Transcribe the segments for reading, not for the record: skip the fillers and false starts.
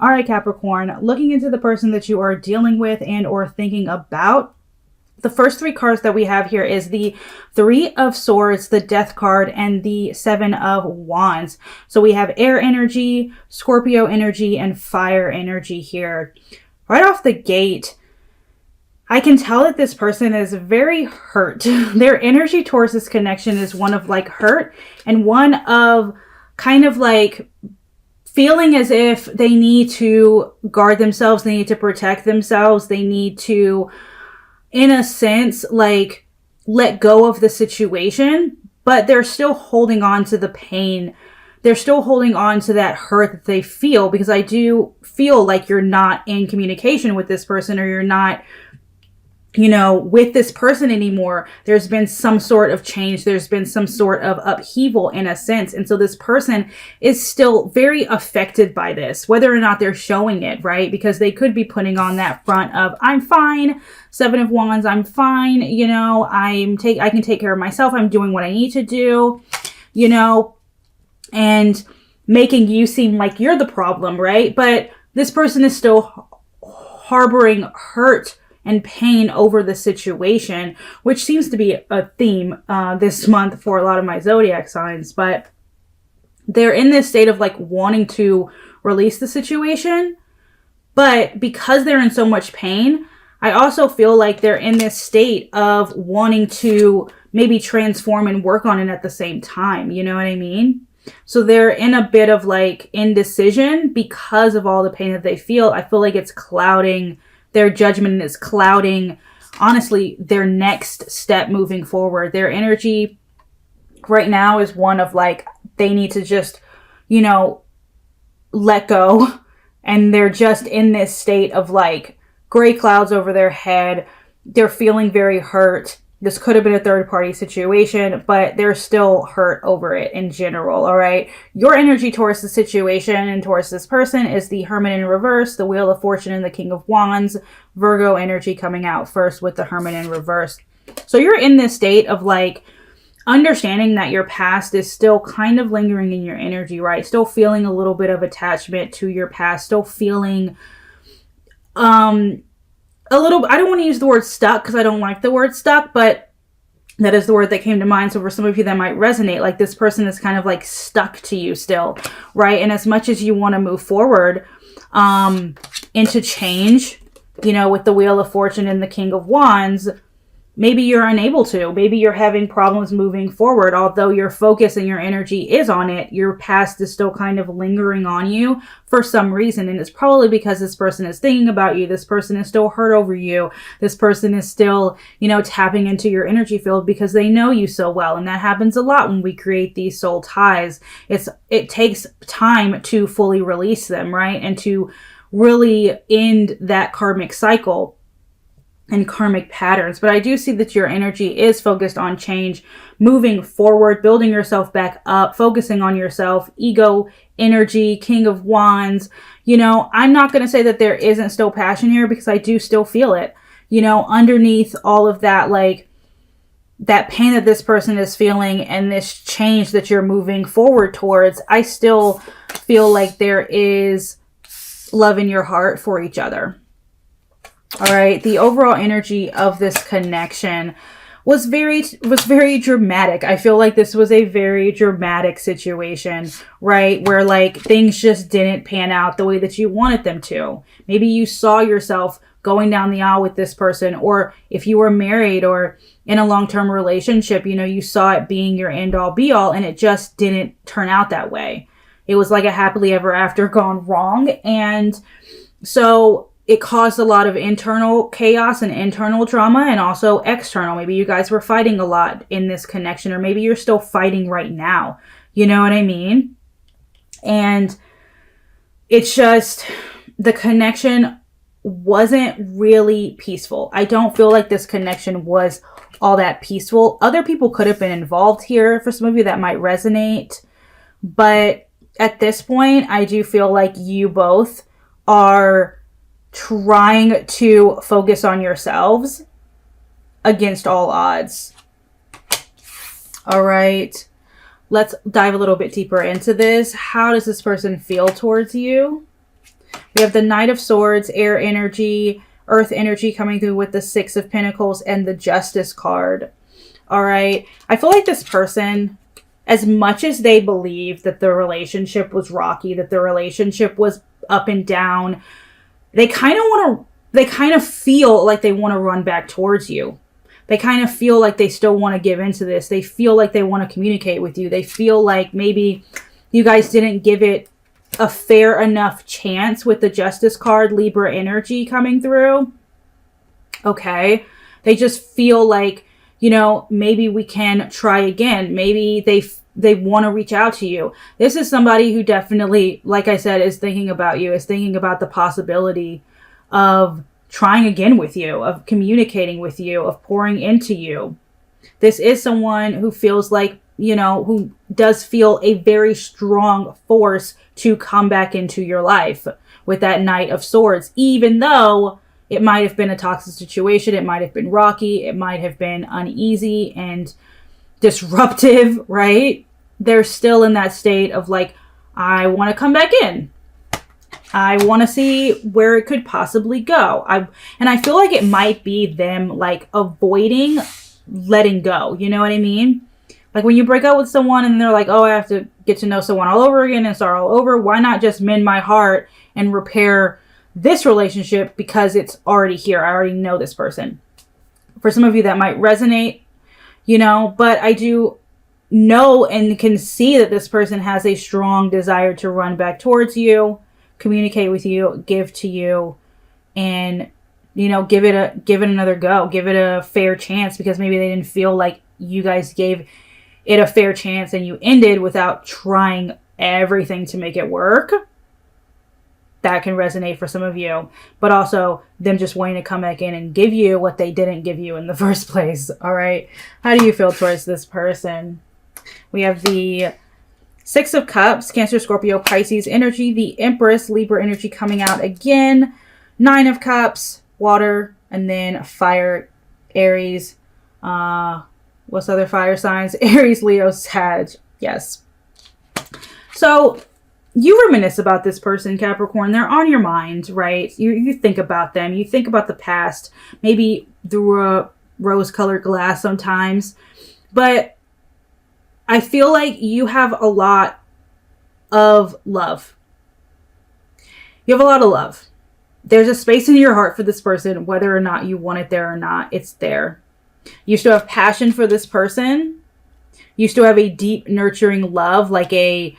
All right, Capricorn, looking into the person that you are dealing with and or thinking about. The first three cards that we have here is the Three of Swords, the Death card, and the Seven of Wands. So we have air energy, Scorpio energy, and fire energy here. Right off the gate, I can tell that this person is very hurt. Their energy towards this connection is one of like hurt and one of kind of like feeling as if they need to guard themselves, they need to protect themselves, they need to, in a sense, like let go of the situation, but they're still holding on to the pain. They're still holding on to that hurt that they feel, because I do feel like you're not in communication with this person, or you're not, you know, with this person anymore. There's been some sort of change. There's been some sort of upheaval in a sense. And so this person is still very affected by this, whether or not they're showing it, right? Because they could be putting on that front of, I'm fine, Seven of Wands, I'm fine, you know, I can take care of myself. I'm doing what I need to do, you know, and making you seem like you're the problem, right? But this person is still harboring hurt and pain over the situation, which seems to be a theme this month for a lot of my zodiac signs. But they're in this state of like wanting to release the situation, but because they're in so much pain, I also feel like they're in this state of wanting to maybe transform and work on it at the same time. You know what I mean? So they're in a bit of like indecision because of all the pain that they feel. I feel like it's clouding their judgment, is clouding, honestly, their next step moving forward. Their energy right now is one of like, they need to just, you know, let go. And they're just in this state of like gray clouds over their head. They're feeling very hurt. This could have been a third party situation, but they're still hurt over it in general, all right? Your energy towards the situation and towards this person is the Hermit in reverse, the Wheel of Fortune, and the King of Wands. Virgo energy coming out first with the Hermit in reverse. So you're in this state of like understanding that your past is still kind of lingering in your energy, right? Still feeling a little bit of attachment to your past, still feeling a little, I don't want to use the word stuck because I don't like the word stuck, but that is the word that came to mind. So for some of you that might resonate, like this person is kind of like stuck to you still, right? And as much as you want to move forward into change, you know, with the Wheel of Fortune and the King of Wands, maybe you're unable to. Maybe you're having problems moving forward. Although your focus and your energy is on it, your past is still kind of lingering on you for some reason. And it's probably because this person is thinking about you. This person is still hurt over you. This person is still, you know, tapping into your energy field because they know you so well. And that happens a lot when we create these soul ties. It takes time to fully release them, right? And to really end that karmic cycle and karmic patterns. But I do see that your energy is focused on change, moving forward, building yourself back up, focusing on yourself, ego energy, King of Wands. You know, I'm not going to say that there isn't still passion here, because I do still feel it, you know, underneath all of that, like that pain that this person is feeling and this change that you're moving forward towards. I still feel like there is love in your heart for each other. All right, the overall energy of this connection was very dramatic. I feel like this was a very dramatic situation, right? Where like things just didn't pan out the way that you wanted them to. Maybe you saw yourself going down the aisle with this person, or if you were married or in a long-term relationship, you know, you saw it being your end all be all, and it just didn't turn out that way. It was like a happily ever after gone wrong. And so it caused a lot of internal chaos and internal drama, and also external. Maybe you guys were fighting a lot in this connection, or maybe you're still fighting right now. You know what I mean? And it's just, the connection wasn't really peaceful. I don't feel like this connection was all that peaceful. Other people could have been involved here. For some of you that might resonate. But at this point, I do feel like you both are trying to focus on yourselves against all odds. All right, let's dive a little bit deeper into this. How does this person feel towards you? We have the Knight of Swords, air energy, earth energy coming through with the Six of Pentacles and the Justice card. All right. I feel like this person, as much as they believe that the relationship was rocky, that the relationship was up and down, they kind of feel like they want to run back towards you. They kind of feel like they still want to give into this. They feel like they want to communicate with you. They feel like maybe you guys didn't give it a fair enough chance with the Justice card, Libra energy coming through. Okay. They just feel like, you know, maybe we can try again. Maybe they want to reach out to you. This is somebody who definitely, like I said, is thinking about you, is thinking about the possibility of trying again with you, of communicating with you, of pouring into you. This is someone who feels like, you know, who does feel a very strong force to come back into your life with that Knight of Swords, even though it might have been a toxic situation. It might have been rocky. It might have been uneasy and disruptive, right? They're still in that state of like, I want to come back in. I want to see where it could possibly go. And I feel like it might be them like avoiding letting go. You know what I mean? Like when you break up with someone and they're like, oh, I have to get to know someone all over again and start all over. Why not just mend my heart and repair this relationship because it's already here. I already know this person. For some of you that might resonate, you know, but I do know and can see that this person has a strong desire to run back towards you, communicate with you, give to you, and, you know, give it another go, give it a fair chance, because maybe they didn't feel like you guys gave it a fair chance and you ended without trying everything to make it work. That can resonate for some of you, but also them just wanting to come back in and give you what they didn't give you in the first place. All right. How do you feel towards this person? We have the Six of Cups, Cancer, Scorpio, Pisces energy, the Empress, Libra energy coming out again, Nine of Cups, water, and then fire, Aries. What's other fire signs? Aries, Leo, Sag. Yes. So you reminisce about this person, Capricorn. They're on your mind, right? You think about them. You think about the past, maybe through a rose-colored glass sometimes. But I feel like you have a lot of love. You have a lot of love. There's a space in your heart for this person, whether or not you want it there or not. It's there. You still have passion for this person. You still have a deep, nurturing love, you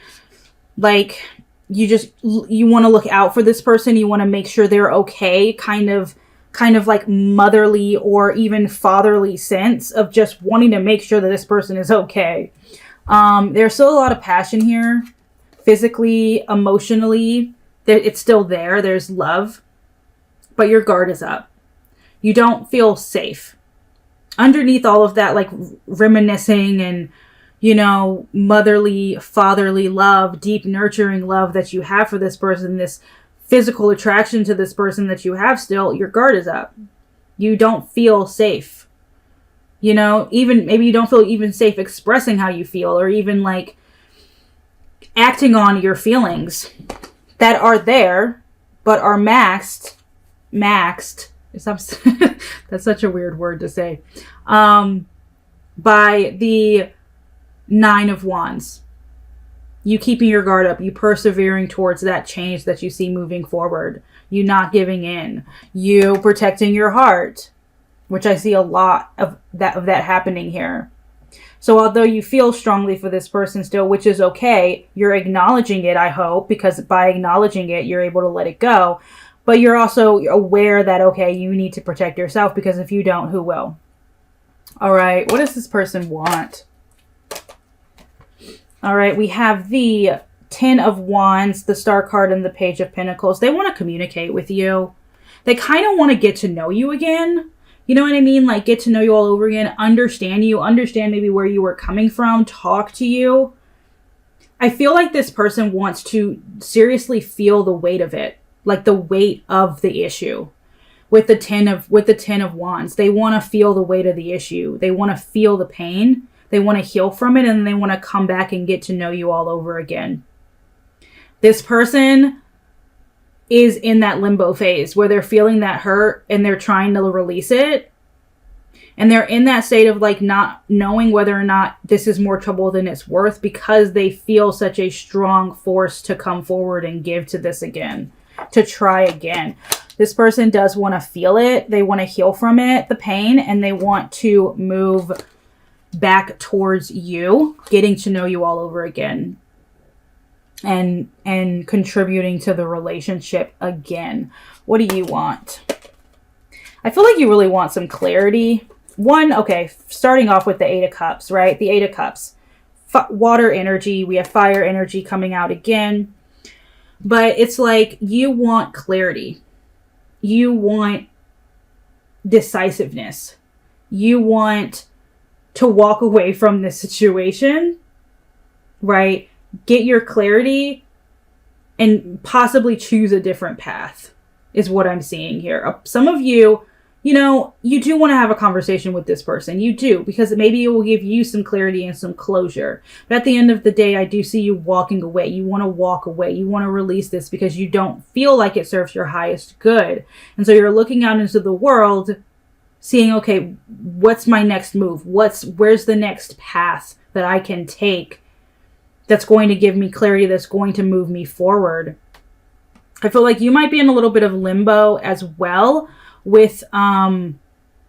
want to look out for this person. You want to make sure they're okay, kind of like motherly or even fatherly sense of just wanting to make sure that this person is okay. There's still a lot of passion here, physically, emotionally. It's still there. There's love, but your guard is up. You don't feel safe. Underneath all of that, like reminiscing and, you know, motherly, fatherly love, deep, nurturing love that you have for this person, this physical attraction to this person that you have still, your guard is up. You don't feel safe. You know, even maybe you don't feel even safe expressing how you feel or even like acting on your feelings that are there, but are maxed. That's such a weird word to say. By the Nine of Wands. You keeping your guard up. You persevering towards that change that you see moving forward. You not giving in. You protecting your heart, which I see a lot of that happening here. So although you feel strongly for this person still, which is okay, you're acknowledging it, I hope, because by acknowledging it, you're able to let it go. But you're also aware that, okay, you need to protect yourself, because if you don't, who will? All right. What does this person want? All right. We have the Ten of Wands, the Star card, and the Page of Pentacles. They want to communicate with you. They kind of want to get to know you again. You know what I mean? Like get to know you all over again. Understand you. Understand maybe where you were coming from. Talk to you. I feel like this person wants to seriously feel the weight of it. Like the weight of the issue. With the Ten of Wands, they want to feel the weight of the issue. They want to feel the pain. They want to heal from it, and they want to come back and get to know you all over again. This person is in that limbo phase where they're feeling that hurt and they're trying to release it. And they're in that state of like not knowing whether or not this is more trouble than it's worth, because they feel such a strong force to come forward and give to this again, to try again. This person does want to feel it. They want to heal from it, the pain, and they want to move back towards you, getting to know you all over again, and contributing to the relationship again. What do you want? I feel like you really want some clarity. Okay, starting off with the Eight of Cups, right? The Eight of Cups. Water energy. We have fire energy coming out again. But it's like you want clarity. You want decisiveness. You want to walk away from this situation, right? Get your clarity and possibly choose a different path is what I'm seeing here. Some of you, you do want to have a conversation with this person. You do, because maybe it will give you some clarity and some closure. But at the end of the day, I do see you walking away. You want to walk away. You want to release this because you don't feel like it serves your highest good. And so you're looking out into the world, seeing, okay, what's my next move? Where's the next path that I can take that's going to give me clarity, that's going to move me forward? I feel like you might be in a little bit of limbo as well with,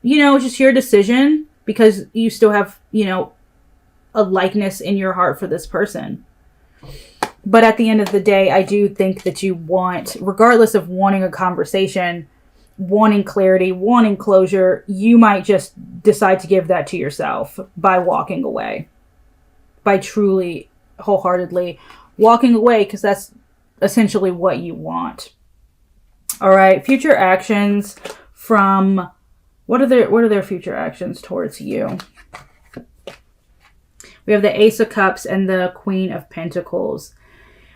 just your decision, because you still have, a likeness in your heart for this person. But at the end of the day, I do think that you want, regardless of wanting a conversation, wanting clarity, wanting closure, you might just decide to give that to yourself by walking away, by truly, wholeheartedly walking away, because that's essentially what you want. All right, future actions from, what are their future actions towards you? We have the Ace of Cups and the Queen of Pentacles.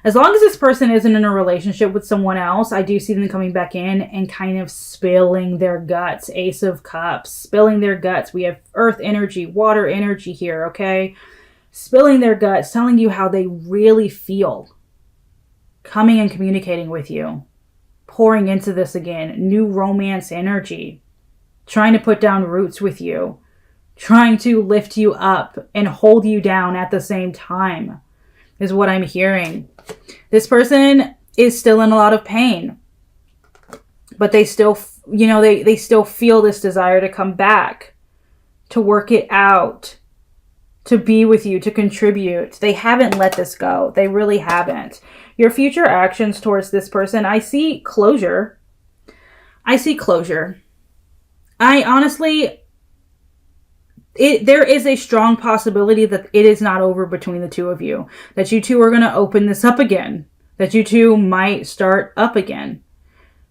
As long as this person isn't in a relationship with someone else, I do see them coming back in and kind of spilling their guts. Ace of Cups, spilling their guts. We have earth energy, water energy here, okay? Spilling their guts, telling you how they really feel. Coming and communicating with you. Pouring into this again. New romance energy. Trying to put down roots with you. Trying to lift you up and hold you down at the same time is what I'm hearing. This person is still in a lot of pain, but they still, they still feel this desire to come back, to work it out, to be with you, to contribute. They haven't let this go. They really haven't. Your future actions towards this person, I see closure. I honestly, there is a strong possibility that it is not over between the two of you. That you two are going to open this up again. That you two might start up again.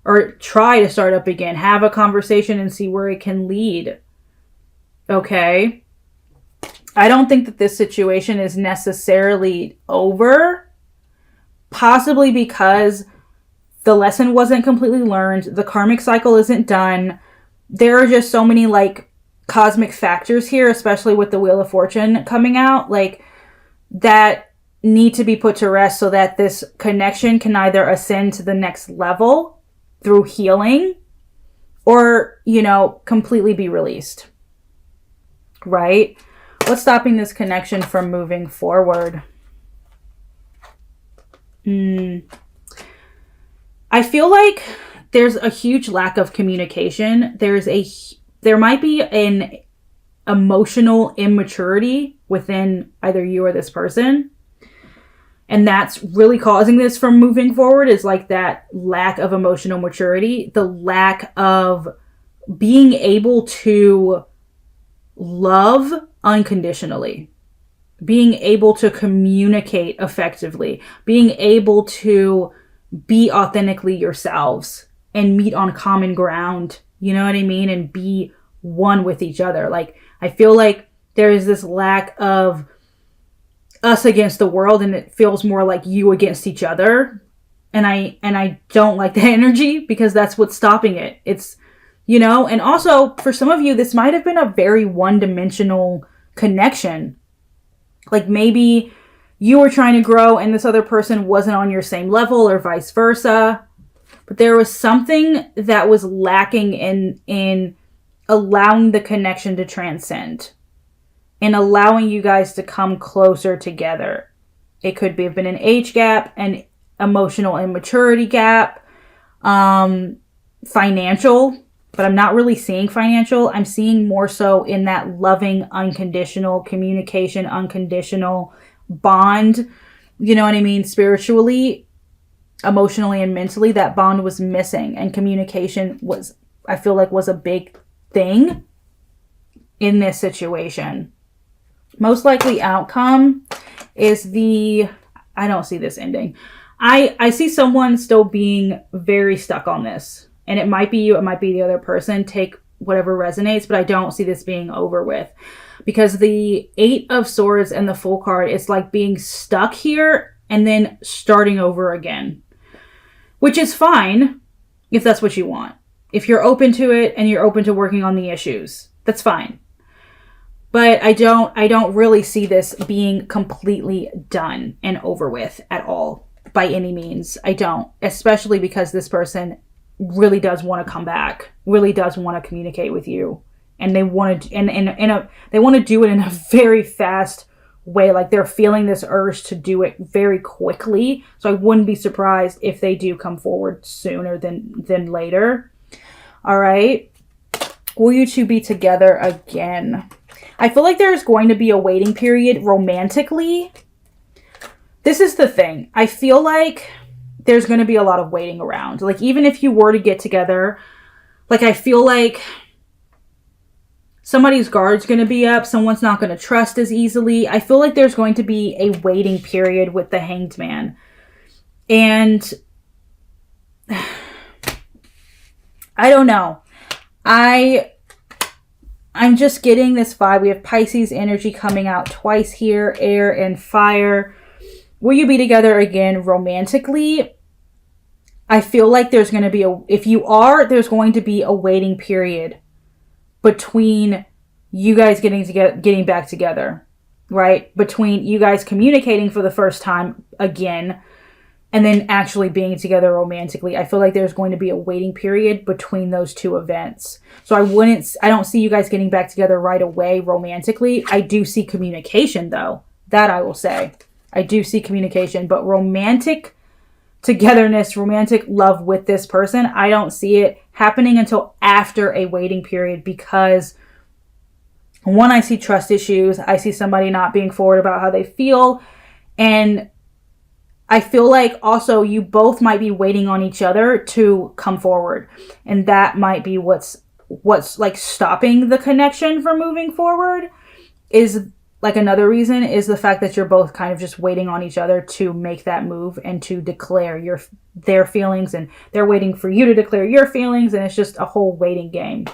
Or try to start up again. Have a conversation and see where it can lead. Okay? I don't think that this situation is necessarily over. Possibly because the lesson wasn't completely learned. The karmic cycle isn't done. There are just so many cosmic factors here, especially with the Wheel of Fortune coming out, that need to be put to rest so that this connection can either ascend to the next level through healing or, completely be released. Right? What's stopping this connection from moving forward? I feel like there's a huge lack of communication. There might be an emotional immaturity within either you or this person. And that's really causing this from moving forward, is that lack of emotional maturity, the lack of being able to love unconditionally, being able to communicate effectively, being able to be authentically yourselves and meet on common ground. You know what I mean? And be one with each other. I feel like there is this lack of us against the world, and it feels more like you against each other. And I don't like that energy, because that's what's stopping it. It's, and also for some of you, this might have been a very one-dimensional connection. Maybe you were trying to grow and this other person wasn't on your same level, or vice versa. But there was something that was lacking in allowing the connection to transcend and allowing you guys to come closer together. It could have been an age gap, an emotional immaturity gap, financial, but I'm not really seeing financial. I'm seeing more so in that loving, unconditional communication, unconditional bond. You know what I mean? Spiritually, emotionally, and mentally, that bond was missing, and communication was, I feel like, was a big thing in this situation. Most likely outcome is I don't see this ending. I see someone still being very stuck on this. And it might be you, it might be the other person. Take whatever resonates, but I don't see this being over with. Because the 8 of Swords and the Fool card is like being stuck here and then starting over again. Which is fine if that's what you want. If you're open to it and you're open to working on the issues, that's fine. But I don't really see this being completely done and over with at all by any means. I don't, especially because this person really does want to come back, really does want to communicate with you, and they want to they want to do it in a very fast way. Like they're feeling this urge to do it very quickly. So I wouldn't be surprised if they do come forward sooner than later. All right. Will you two be together again? I feel like there's going to be a waiting period romantically. This is the thing. I feel like there's going to be a lot of waiting around. Like even if you were to get together, like I feel like somebody's guard's going to be up. Someone's not going to trust as easily. I feel like there's going to be a waiting period with the Hanged Man. And I don't know. I'm just getting this vibe. We have Pisces energy coming out twice here, air and fire. Will you be together again romantically? I feel like there's going to be there's going to be a waiting period between you guys getting back together, right? Between you guys communicating for the first time again and then actually being together romantically. I feel like there's going to be a waiting period between those two events. So I don't see you guys getting back together right away romantically. I do see communication though. That I will say. I do see communication, but romantic togetherness, romantic love with this person, I don't see it happening until after a waiting period because one, I see trust issues. I see somebody not being forward about how they feel. And I feel like also you both might be waiting on each other to come forward. And that might be what's like stopping the connection from moving forward. Is like another reason is the fact that you're both kind of just waiting on each other to make that move and to declare their feelings, and they're waiting for you to declare your feelings, and it's just a whole waiting game.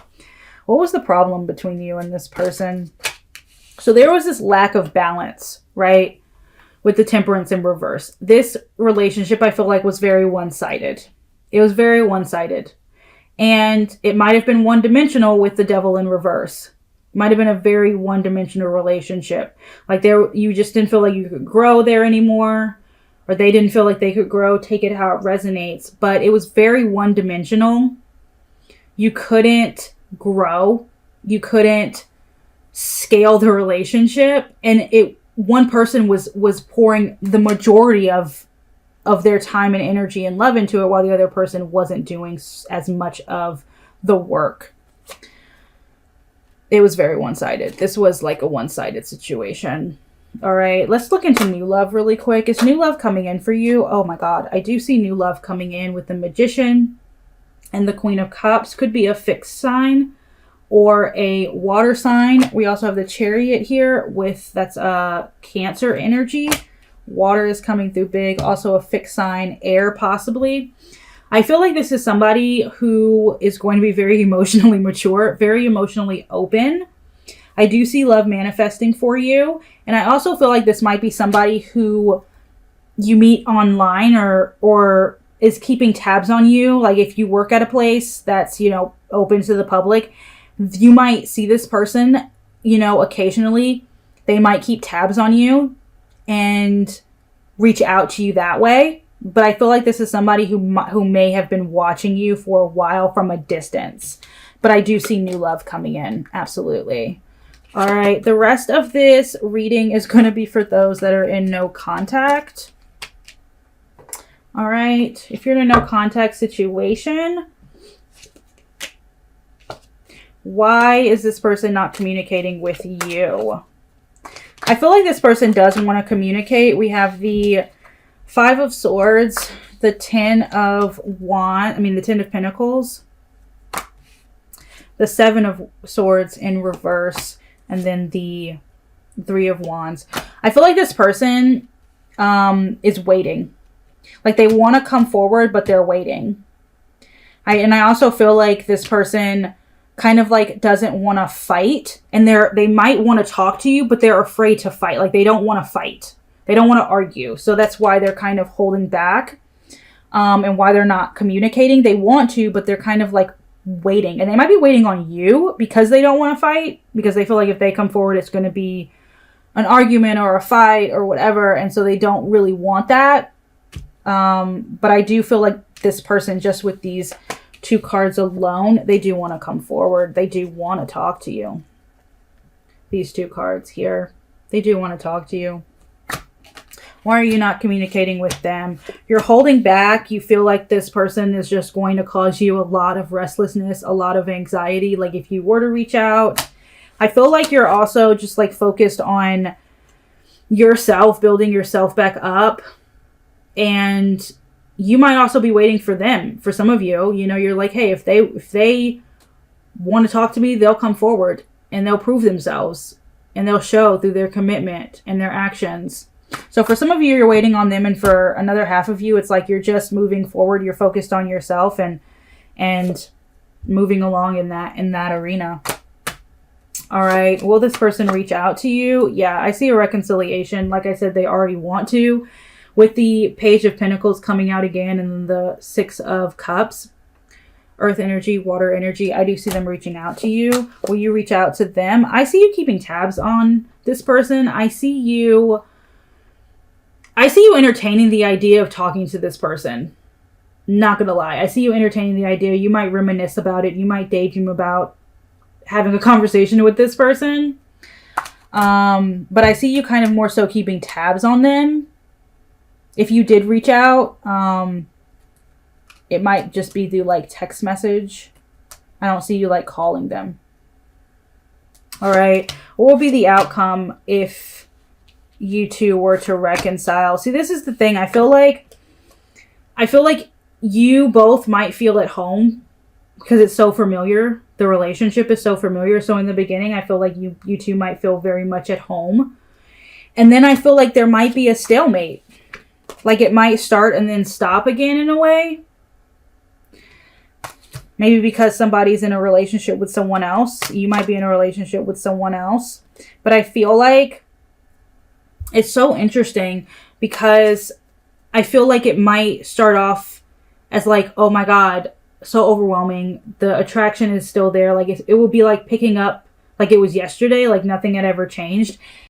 What was the problem between you and this person? So there was this lack of balance, right? With the Temperance in reverse. This relationship, I feel like, was very one-sided. It was very one-sided. And it might have been one-dimensional with the Devil in reverse. Might have been a very one-dimensional relationship. Like you just didn't feel like you could grow there anymore. Or they didn't feel like they could grow. Take it how it resonates. But it was very one-dimensional. You couldn't grow. You couldn't scale the relationship. And one person was pouring the majority of their time and energy and love into it, while the other person wasn't doing as much of the work. It was very one-sided. This was like a one-sided situation. All right, let's look into new love really quick. Is new love coming in for you? Oh my God, I do see new love coming in with the Magician and the Queen of Cups. Could be a fixed sign or a water sign. We also have the Chariot here that's Cancer energy. Water is coming through big. Also a fixed sign, air possibly. I feel like this is somebody who is going to be very emotionally mature, very emotionally open. I do see love manifesting for you. And I also feel like this might be somebody who you meet online or is keeping tabs on you. Like if you work at a place that's, open to the public, you might see this person, occasionally. They might keep tabs on you and reach out to you that way. but I feel like this is somebody who may have been watching you for a while from a distance. But I do see new love coming in. Absolutely. All right. The rest of this reading is going to be for those that are in no contact. All right. If you're in a no contact situation, why is this person not communicating with you? I feel like this person doesn't want to communicate. We have the 5 of Swords, the 10 of the 10 of Pentacles, the 7 of Swords in reverse, and then the 3 of Wands. I feel like this person is waiting. Like they want to come forward, but they're waiting. I also feel like this person kind of like doesn't want to fight, and they might want to talk to you, but they're afraid to fight. Like they don't want to fight. They don't want to argue. So that's why they're kind of holding back, and why they're not communicating. They want to, but they're kind of like waiting, and they might be waiting on you because they don't want to fight, because they feel like if they come forward, it's going to be an argument or a fight or whatever. And so they don't really want that. But I do feel like this person, just with these 2 cards alone, they do want to come forward. They do want to talk to you. These 2 cards here, they do want to talk to you. Why are you not communicating with them? You're holding back. You feel like this person is just going to cause you a lot of restlessness, a lot of anxiety. Like if you were to reach out, I feel like you're also just like focused on yourself, building yourself back up. And you might also be waiting for them. For some of you, you know, you're like, hey, if they want to talk to me, they'll come forward and they'll prove themselves and they'll show through their commitment and their actions. So for some of you, you're waiting on them. And for another half of you, it's like you're just moving forward. You're focused on yourself and moving along in that arena. All right. Will this person reach out to you? Yeah, I see a reconciliation. Like I said, they already want to. With the Page of Pentacles coming out again and the 6 of Cups, earth energy, water energy, I do see them reaching out to you. Will you reach out to them? I see you keeping tabs on this person. I see you entertaining the idea of talking to this person. Not gonna lie. I see you entertaining the idea. You might reminisce about it. You might daydream about having a conversation with this person. But I see you kind of more so keeping tabs on them. If you did reach out, it might just be through like text message. I don't see you like calling them. All right. What will be the outcome if you two were to reconcile? See, this is the thing. I feel like you both might feel at home because it's so familiar. The relationship is so familiar. So in the beginning, I feel like you two might feel very much at home. And then I feel like there might be a stalemate. Like it might start and then stop again in a way. Maybe because somebody's in a relationship with someone else. You might be in a relationship with someone else. But I feel like it's so interesting because I feel like it might start off as like, oh my God, so overwhelming. The attraction is still there. Like it will be like picking up like it was yesterday, like nothing had ever changed.